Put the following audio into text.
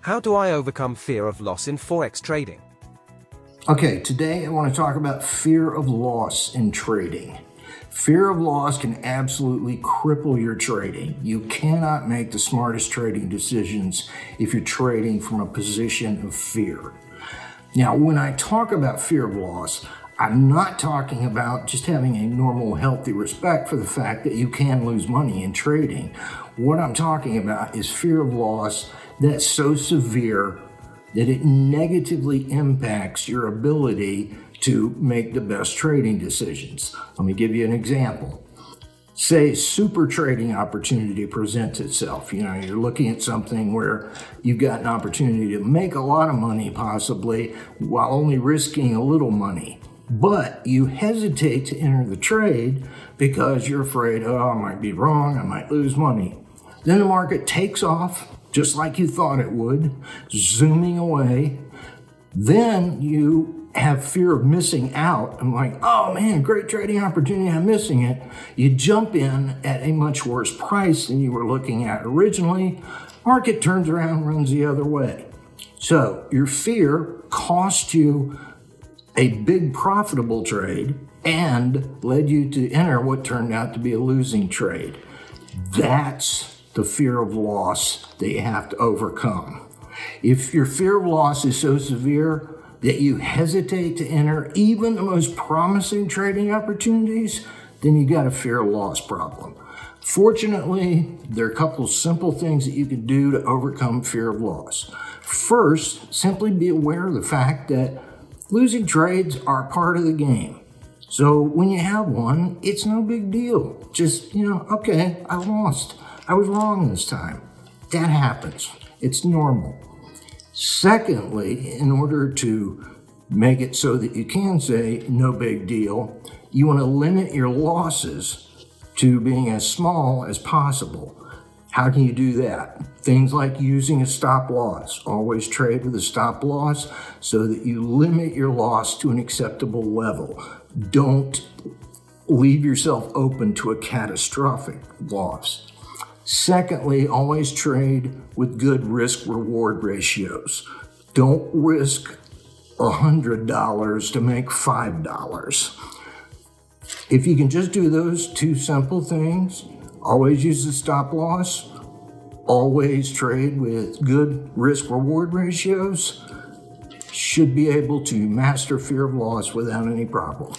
How do I overcome fear of loss in Forex trading? Okay, today I want to talk about fear of loss in trading. Fear of loss can absolutely cripple your trading. You cannot make the smartest trading decisions if you're trading from a position of fear. Now, when I talk about fear of loss, I'm not talking about just having a normal, healthy respect for the fact that you can lose money in trading. What I'm talking about is fear of loss that's so severe that it negatively impacts your ability to make the best trading decisions. Let me give you an example. Say super trading opportunity presents itself. You're looking at something where you've got an opportunity to make a lot of money possibly while only risking a little money. But you hesitate to enter the trade because you're afraid, I might be wrong, I might lose money. Then the market takes off just like you thought it would, zooming away. Then you have fear of missing out. I'm like, oh man, great trading opportunity, I'm missing it. You jump in at a much worse price than you were looking at originally. Market turns around, runs the other way. So your fear cost you a big profitable trade and led you to enter what turned out to be a losing trade. That's the fear of loss that you have to overcome. If your fear of loss is so severe that you hesitate to enter even the most promising trading opportunities, then you got a fear of loss problem. Fortunately, there are a couple simple things that you can do to overcome fear of loss. First, simply be aware of the fact that losing trades are part of the game. So when you have one, it's no big deal. Just, okay, I lost. I was wrong this time. That happens. It's normal. Secondly, in order to make it so that you can say no big deal, you want to limit your losses to being as small as possible. How can you do that? Things like using a stop loss. Always trade with a stop loss so that you limit your loss to an acceptable level. Don't leave yourself open to a catastrophic loss. Secondly, always trade with good risk-reward ratios. Don't risk $100 to make $5. If you can just do those two simple things, always use the stop loss, always trade with good risk-reward ratios, should be able to master fear of loss without any problem.